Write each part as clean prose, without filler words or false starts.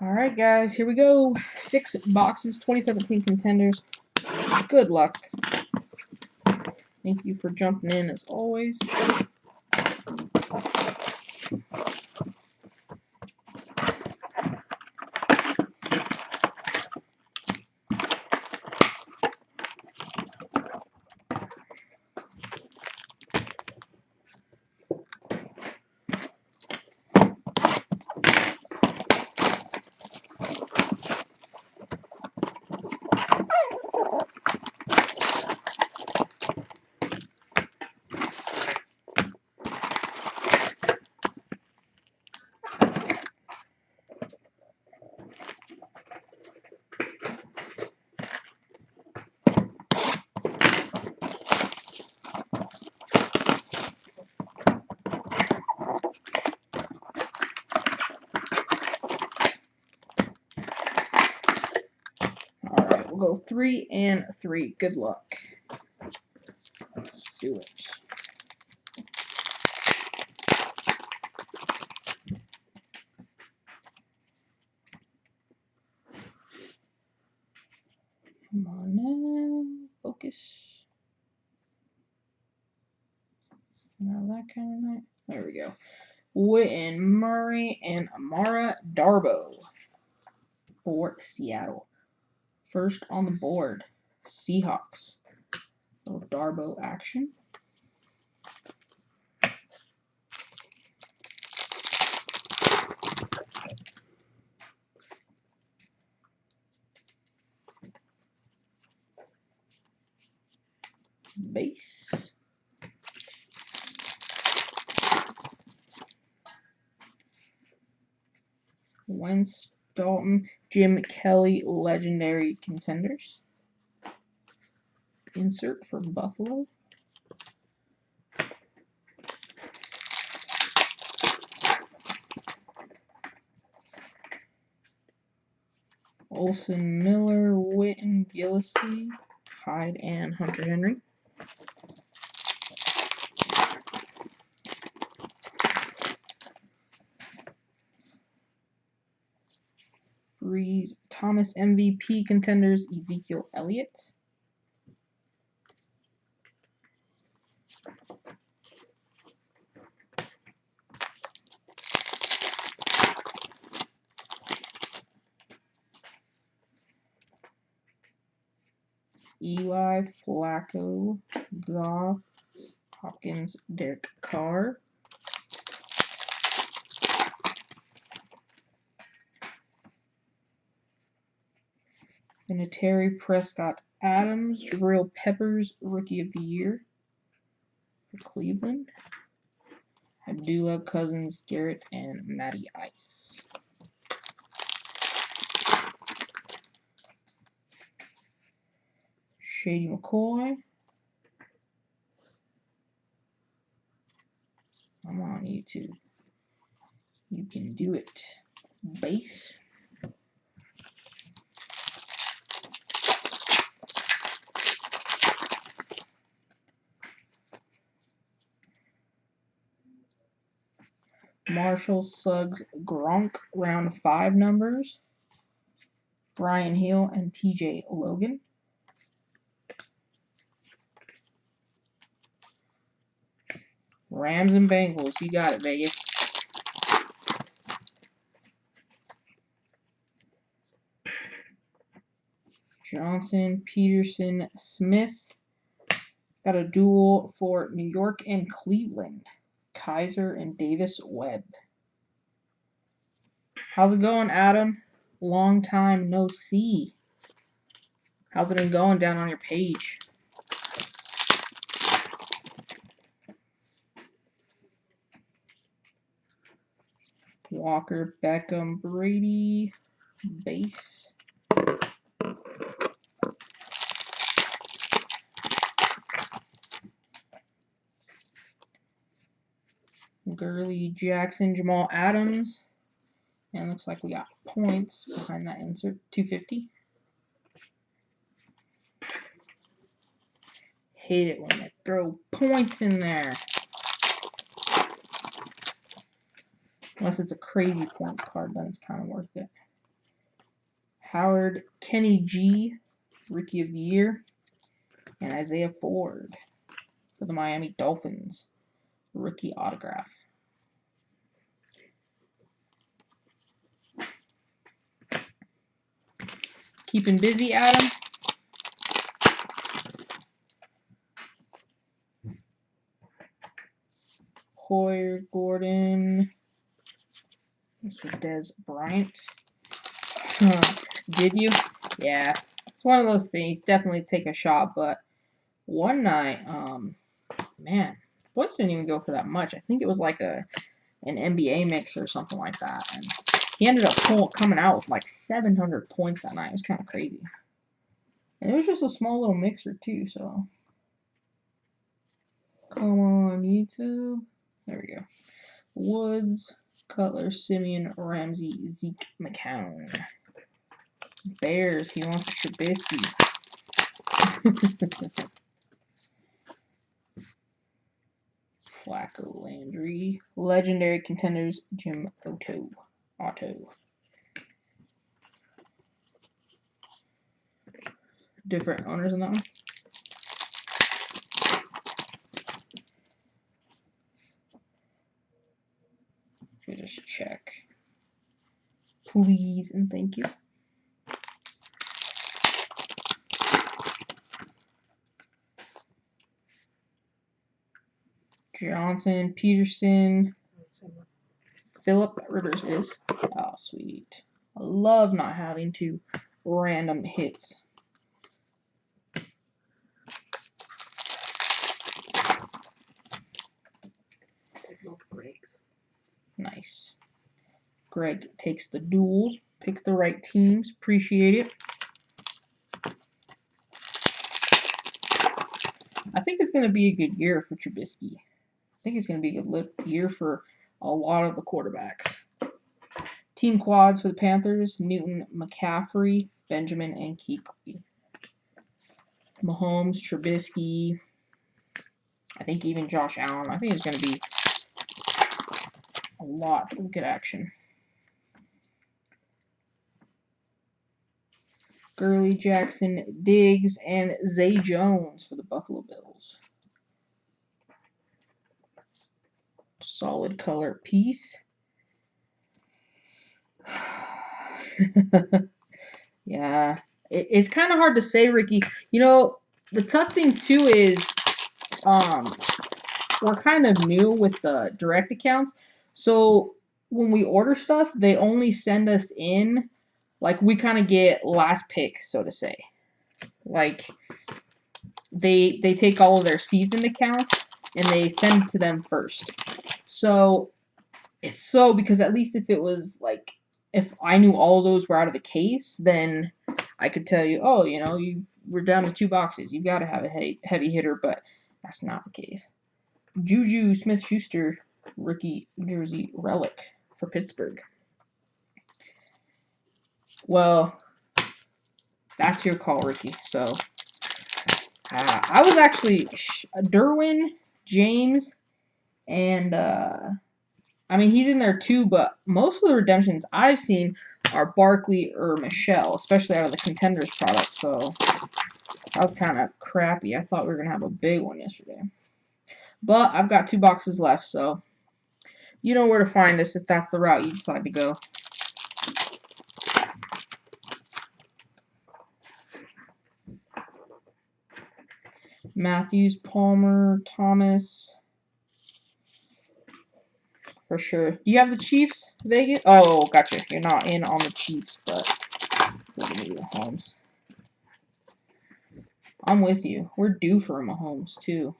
Alright guys, here we go. 6 boxes, 2017 Contenders. Good luck. Thank you for jumping in as always. Alright, we'll go 3 and 3. Good luck. Let's do it. Come on now. Focus. Now that kind of night. There we go. Witten, Murray, and Amara Darboh for Seattle. First on the board, Seahawks. Little Darboh action. Base. Wentz, Dalton, Jim Kelly, legendary contenders. Insert for Buffalo. Olsen, Miller, Witten, Gillislee, Hyde, and Hunter Henry. Breeze, Thomas MVP contenders, Ezekiel Elliott. Eli, Flacco, Goff, Hopkins, Derek Carr. Vinatieri, Prescott, Adams, Jabril Peppers, Rookie of the Year for Cleveland. Abdullah, Cousins, Garrett, and Matty Ice. Shady McCoy. Come on, YouTube. You can do it. Base. Marshall, Suggs, Gronk, round 5 numbers. Brian Hill and TJ Logan. Rams and Bengals. You got it, Vegas. Johnson, Peterson, Smith. Got a duel for New York and Cleveland. Kaiser and Davis Webb. How's it going, Adam? Long time no see. How's it been going down on your page? Walker, Beckham, Brady, base. Gurley, Jackson, Jamal Adams. And looks like we got points behind that insert. 250. Hate it when they throw points in there. Unless it's a crazy points card, then it's kind of worth it. Howard Kenny G, Rookie of the Year. And Isaiah Ford for the Miami Dolphins, rookie autograph. Keeping busy, Adam? Hoyer Gordon. Mr. Des Bryant. Did you? Yeah. It's one of those things. Definitely take a shot, but one night, man, points didn't even go for that much. I think it was like an NBA mix or something like that. And he ended up coming out with like 700 points that night. It was kind of crazy. And it was just a small little mixer too, so. Come on, YouTube. There we go. Woods, Cutler, Simeon, Ramsey, Zeke, McCown. Bears, he wants Trubisky. Flacco, Landry. Legendary Contenders, Jim Otto. Different owners on that one. Let me just check. Please and thank you. Johnson, Peterson, Phillip Rivers is. Oh, sweet. I love not having to random hits. Nice. Greg takes the duels. Pick the right teams. Appreciate it. I think it's going to be a good year for Trubisky. I think it's going to be a good year for a lot of the quarterbacks. Team quads for the Panthers, Newton, McCaffrey, Benjamin, and Kuechly. Mahomes, Trubisky, I think even Josh Allen. I think it's going to be a lot of good action. Gurley, Jackson, Diggs, and Zay Jones for the Buffalo Bills. Solid color piece. Yeah, it's kind of hard to say, Ricky. You know, the tough thing too is we're kind of new with the direct accounts. So when we order stuff, they only send us in, like, we kind of get last pick, so to say. Like, they take all of their seasoned accounts and they send it to them first. So it's so, because at least if it was like, if I knew all those were out of the case, then I could tell you, oh, you know, we're down to 2 boxes. You've got to have a heavy hitter, but that's not the case. Juju Smith-Schuster, rookie jersey relic for Pittsburgh. Well, that's your call, Ricky. So, I was actually Derwin, James, and I mean, he's in there too, but most of the redemptions I've seen are Barkley or Michelle, especially out of the Contenders product. So that was kind of crappy. I thought we were going to have a big one yesterday. But I've got 2 boxes left, so you know where to find us if that's the route you decide to go. Matthews, Palmer, Thomas. For sure. Do you have the Chiefs, Vegas? Oh, gotcha. You're not in on the Chiefs, but Mahomes. I'm with you. We're due for a Mahomes, too.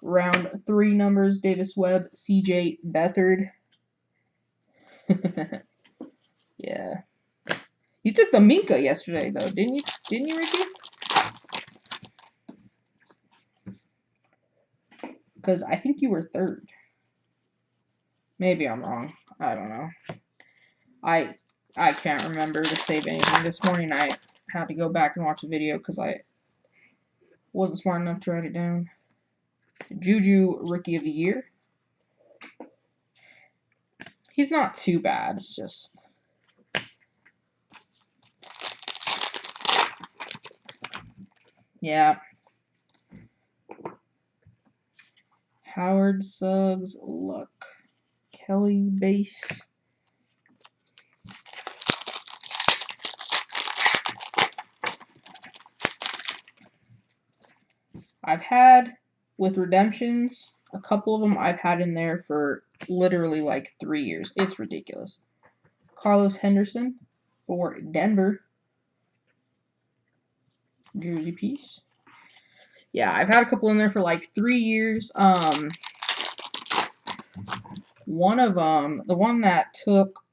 Round 3 numbers, Davis Webb, CJ Beathard. Yeah. You took the Minka yesterday, though, didn't you? Didn't you, Ricky? Because I think you were 3rd. Maybe I'm wrong. I don't know. I can't remember to save anything. This morning I had to go back and watch the video because I wasn't smart enough to write it down. Juju, Rookie of the Year. He's not too bad. It's just Yeah. Howard, Suggs, Luck. Kelly, base. I've had, with redemptions, a couple of them I've had in there for literally like 3 years. It's ridiculous. Carlos Henderson for Denver. Jersey piece. Yeah, I've had a couple in there for like 3 years. One of them, the one that took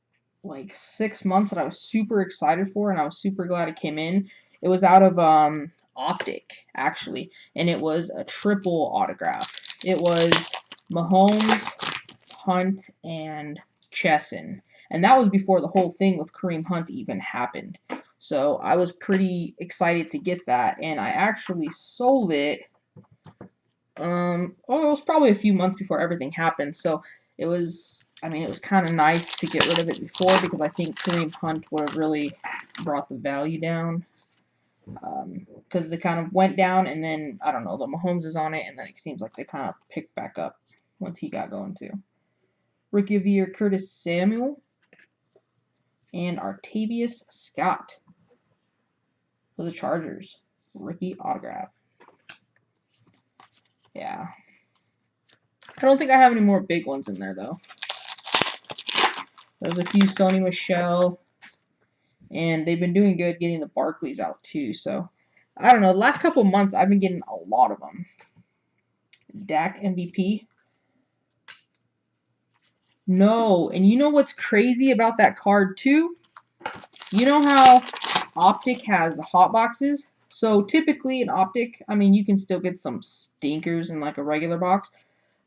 like 6 months that I was super excited for, and I was super glad it came in. It was out of Optic, actually, and it was a triple autograph. It was Mahomes, Hunt, and Chesson, and that was before the whole thing with Kareem Hunt even happened. So I was pretty excited to get that, and I actually sold it. It was probably a few months before everything happened, so it was. I mean, it was kind of nice to get rid of it before because I think Kareem Hunt would have really brought the value down. Because they kind of went down, and then I don't know, the Mahomes is on it, and then it seems like they kind of picked back up once he got going too. Rookie of the Year, Curtis Samuel, and Artavius Scott for the Chargers. Rookie autograph. Yeah. I don't think I have any more big ones in there, though. There's a few Sony Michel, and they've been doing good getting the Barclays out, too. So, I don't know. The last couple months, I've been getting a lot of them. Dak MVP. No. And you know what's crazy about that card, too? You know how Optic has hot boxes? So, typically in Optic, I mean, you can still get some stinkers in like a regular box.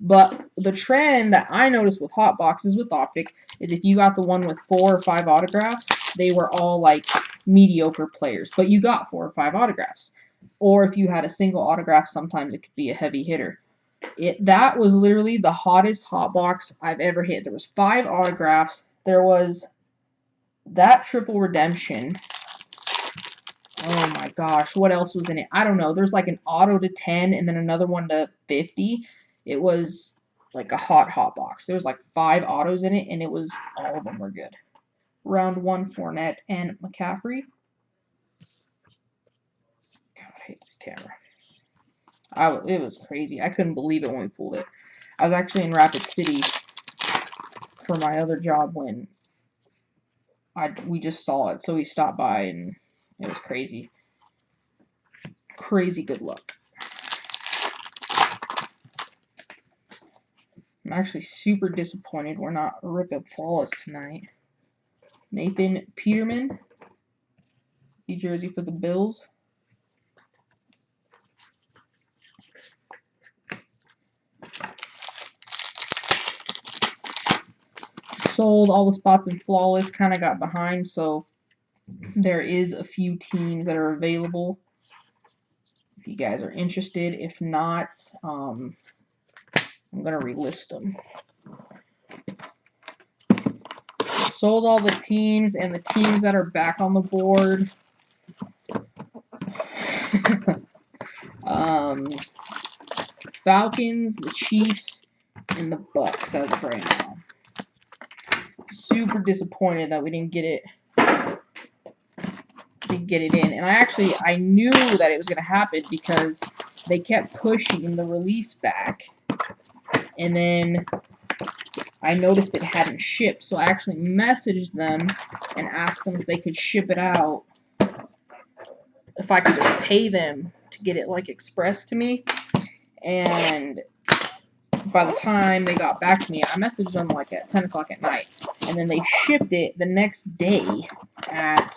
But the trend that I noticed with hot boxes with Optic is if you got the one with 4 or 5 autographs, they were all like mediocre players. But you got 4 or 5 autographs. Or if you had a single autograph, sometimes it could be a heavy hitter. That was literally the hottest hot box I've ever hit. There was 5 autographs. There was that triple redemption. Oh my gosh, what else was in it? I don't know. There's like an auto to 10 and then another one to 50. It was like a hot box. There was like 5 autos in it, and it was, all of them were good. Round 1, Fournette and McCaffrey. God, I hate this camera. It was crazy. I couldn't believe it when we pulled it. I was actually in Rapid City for my other job when we just saw it, so we stopped by, and it was crazy. Crazy good luck. I'm actually super disappointed we're not ripping flawless tonight. Nathan Peterman, New Jersey for the Bills. Sold all the spots in flawless, kind of got behind, so there is a few teams that are available if you guys are interested. If not, I'm going to relist them. Sold all the teams, and the teams that are back on the board. Falcons, the Chiefs, and the Bucks as of right now. Super disappointed that we didn't get it. In, and I knew that it was going to happen because they kept pushing the release back, and then I noticed it hadn't shipped, so I actually messaged them and asked them if they could ship it out, if I could just pay them to get it like expressed to me. And by the time they got back to me, I messaged them like at 10 o'clock at night, and then they shipped it the next day at,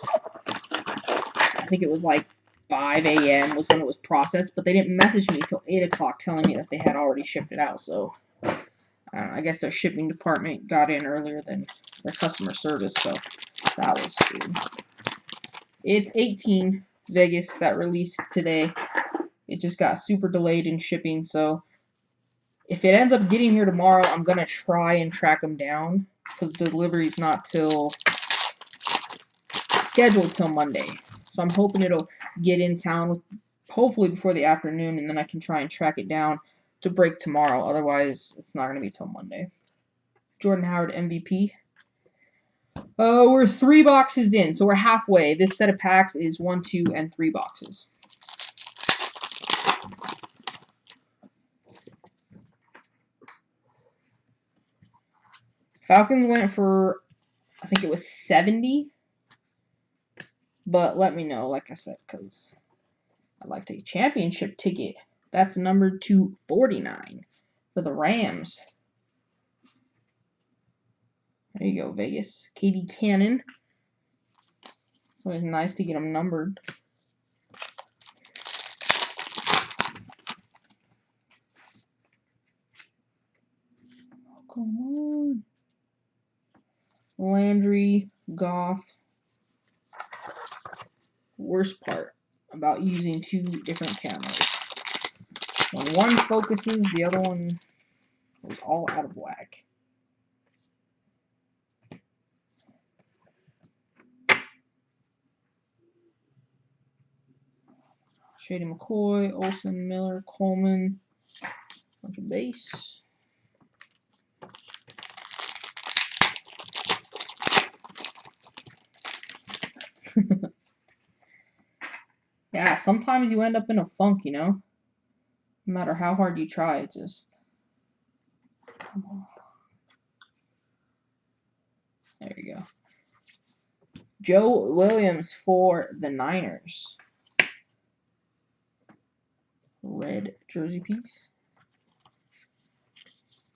I think it was like 5 a.m. was when it was processed, but they didn't message me till 8 o'clock telling me that they had already shipped it out. So I guess their shipping department got in earlier than their customer service, so that was screwed. It's 18 Vegas that released today. It just got super delayed in shipping, so if it ends up getting here tomorrow, I'm going to try and track them down because delivery's not scheduled till Monday. So I'm hoping it'll get in town hopefully before the afternoon, and then I can try and track it down to break tomorrow. Otherwise, it's not going to be till Monday. Jordan Howard MVP. We're 3 boxes in, so we're halfway. This set of packs is 1, 2, and 3 boxes. Falcons went for, I think it was 70. But let me know, like I said, because I'd like to take a championship ticket. That's numbered to 49 for the Rams. There you go, Vegas. Katie Cannon. It's always nice to get them numbered. Oh, come on. Landry, Goff. Worst part about using 2 different cameras. When one focuses, the other one is all out of whack. Shady McCoy, Olsen, Miller, Coleman. Bunch of base. Yeah, sometimes you end up in a funk, you know? No matter how hard you try, it just... Come on. There you go. Joe Williams for the Niners. Red jersey piece.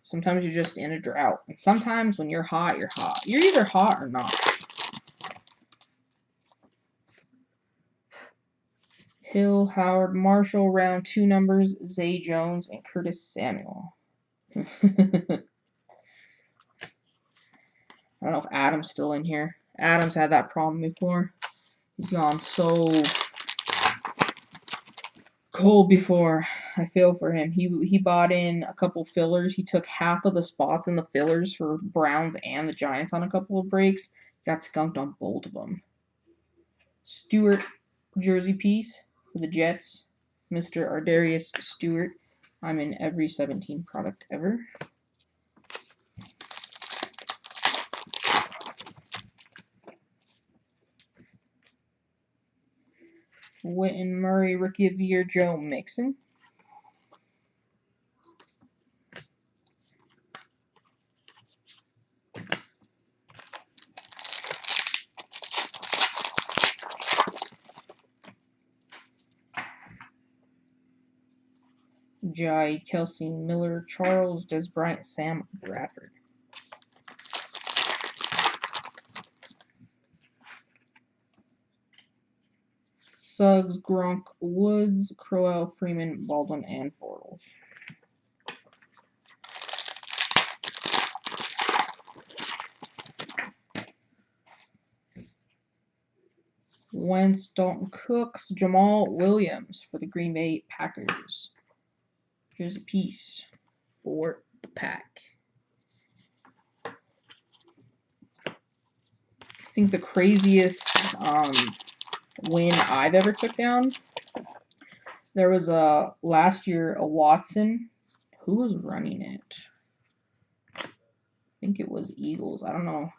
Sometimes you're just in a drought. And sometimes when you're hot, you're hot. You're either hot or not. Hill, Howard, Marshall, round 2 numbers, Zay Jones, and Curtis Samuel. I don't know if Adam's still in here. Adam's had that problem before. He's gone so cold before. I feel for him. He bought in a couple fillers. He took half of the spots in the fillers for Browns and the Giants on a couple of breaks. Got skunked on both of them. Stewart jersey piece for the Jets. Mr. Ardarius Stewart. I'm in every 17 product ever. Witten Murray Rookie of the Year, Joe Mixon. Jai, Kelsey, Miller, Charles, Des Bryant, Sam Bradford. Suggs, Gronk, Woods, Crowell, Freeman, Baldwin, and Bortles. Wentz, Dalton Cooks, Jamal Williams for the Green Bay Packers. Here's a piece for the pack. I think the craziest win I've ever took down, there was last year a Watson. Who was running it? I think it was Eagles. I don't know.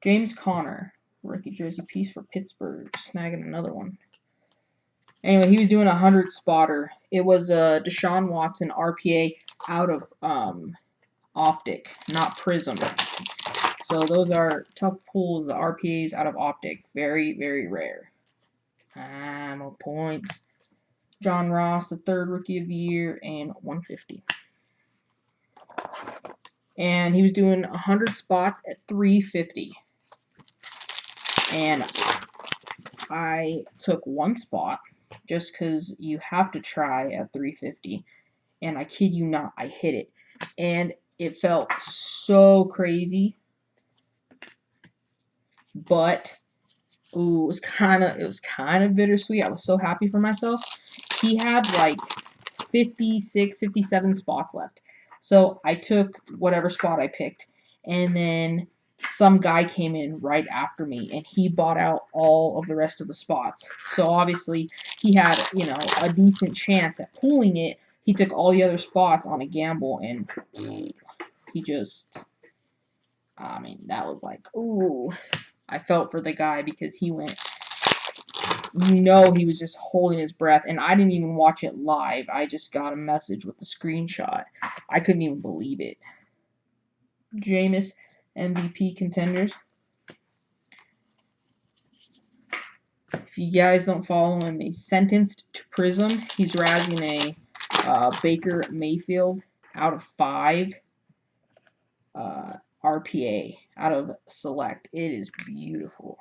James Conner, rookie jersey piece for Pittsburgh, snagging another one. Anyway, he was doing a 100 spotter. It was a Deshaun Watson RPA out of Optic, not Prism. So those are tough pulls, the RPAs out of Optic. Very, very rare. More points. John Ross, the 3rd Rookie of the Year, and 150. And he was doing 100 spots at 350. And I took 1 spot just because you have to try at 350. And I kid you not, I hit it. And it felt so crazy. But ooh, it was kind of bittersweet. I was so happy for myself. He had like 56, 57 spots left. So I took whatever spot I picked. And then some guy came in right after me, and he bought out all of the rest of the spots. So obviously he had, you know, a decent chance at pulling it. He took all the other spots on a gamble, and he just, I mean, that was like, ooh. I felt for the guy because he went, you know, he was just holding his breath, and I didn't even watch it live. I just got a message with the screenshot. I couldn't even believe it. Jameis, MVP Contenders. If you guys don't follow him, he's sentenced to prison. He's razzing a Baker Mayfield out of 5 RPA, out of select. It is beautiful.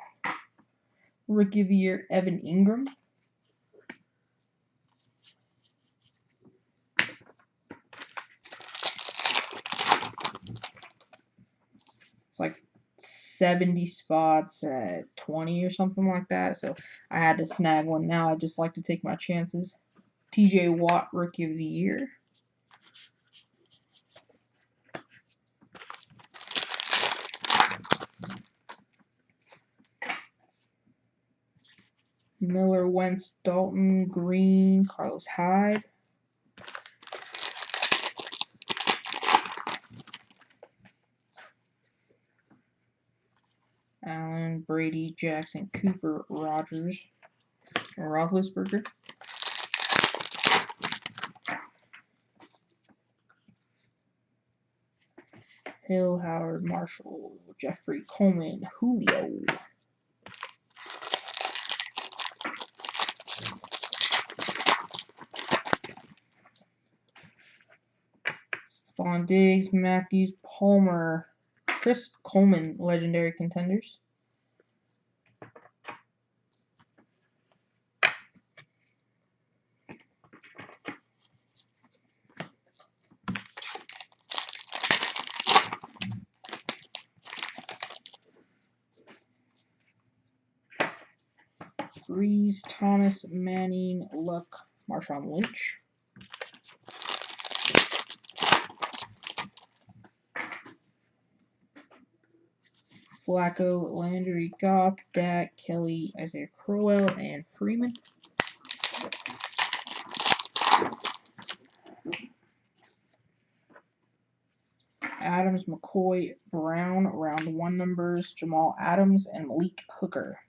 Rookie of the Year, Evan Ingram. It's like 70 spots at 20 or something like that. So I had to snag one. Now I just like to take my chances. TJ Watt, Rookie of the Year. Miller, Wentz, Dalton, Green, Carlos Hyde. Allen, Brady, Jackson, Cooper, Rodgers, Roethlisberger. Hill, Howard, Marshall, Jeffrey, Coleman, Julio. Stephon Diggs, Matthews, Palmer, Chris Coleman, Legendary Contenders. Breeze, Thomas, Manning, Luck, Marshawn Lynch. Flacco, Landry, Goff, Dak, Kelly, Isaiah Crowell, and Freeman. Adams, McCoy, Brown, round 1 numbers, Jamal Adams, and Malik Hooker.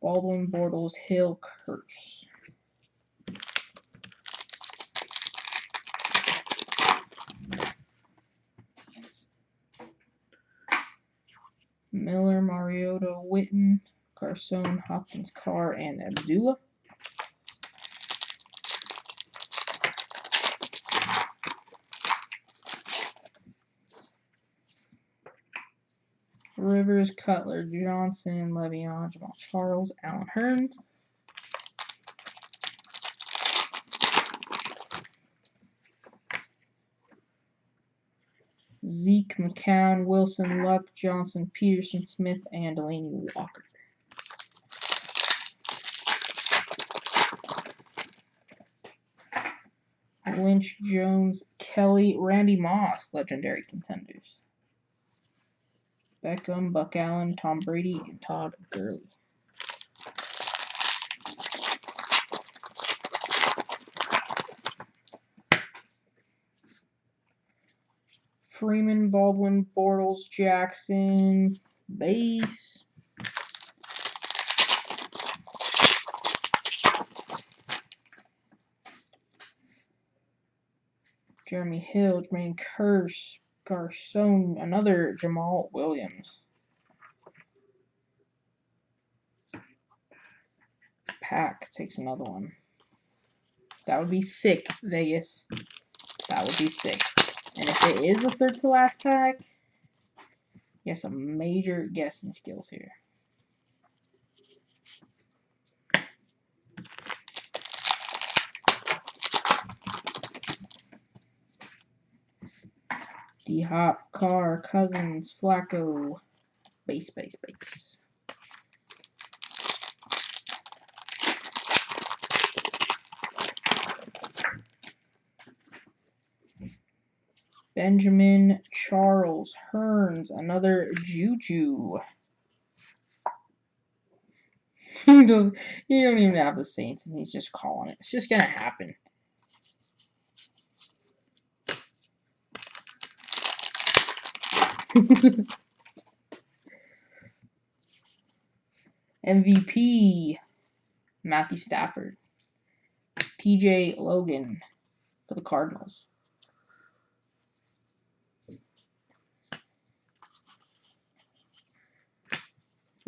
Baldwin, Bortles, Hill, Kurtz. Miller, Mariota, Witten, Garcon, Hopkins, Carr, and Abdullah. Rivers, Cutler, Johnson, Le'Veon, Jamal Charles, Allen Hurns. Zeke, McCown, Wilson, Luck, Johnson, Peterson, Smith, and Delaney Walker. Lynch, Jones, Kelly, Randy Moss, Legendary Contenders. Beckham, Buck Allen, Tom Brady, and Todd Gurley. Freeman, Baldwin, Bortles, Jackson, base. Jeremy Hill, Jermaine Kearse, Garcon, another Jamal Williams. Pack takes another one. That would be sick, Vegas. That would be sick. And if it is the third to last pack, you have some major guessing skills here. D-Hop, Carr, Cousins, Flacco, base. Benjamin Charles Hearns, another Juju. You don't even have the Saints, and he's just calling it. It's just gonna happen. MVP Matthew Stafford, TJ Logan for the Cardinals.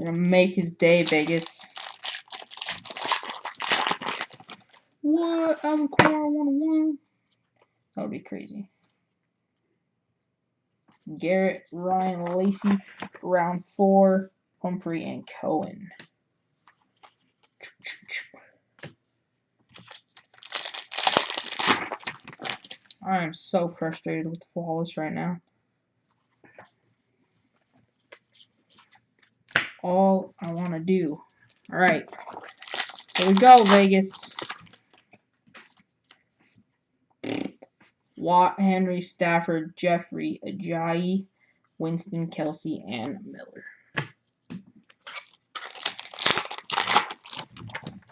Gonna make his day, Vegas. What? Alvin Kamara 101? That would be crazy. Garrett, Ryan Lacey, round 4, Humphrey, and Cohen. I am so frustrated with Flawless right now. All I want to do. All right. Here we go, Vegas. Watt, Henry, Stafford, Jeffrey, Ajayi, Winston, Kelsey, and Miller.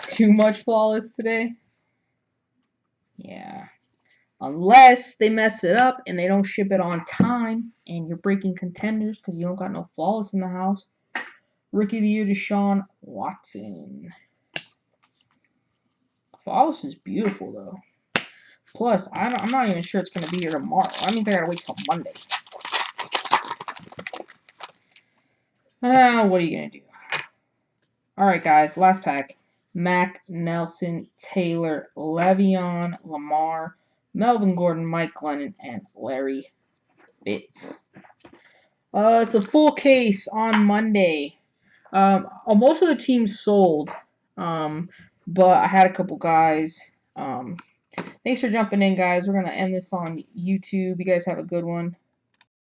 Too much Flawless today? Yeah. Unless they mess it up and they don't ship it on time and you're breaking Contenders because you don't got no Flawless in the house. Rookie of the Year, Deshaun Watson. Flawless is beautiful, though. Plus, I'm not even sure it's going to be here tomorrow. I mean, I got to wait till Monday. What are you going to do? Alright, guys. Last pack. Mac, Nelson, Taylor, Le'Veon, Lamar, Melvin Gordon, Mike Glennon, and Larry Fitz. It's a full case on Monday. Most of the teams sold, but I had a couple guys. Thanks for jumping in, guys. We're going to end this on YouTube. You guys have a good one.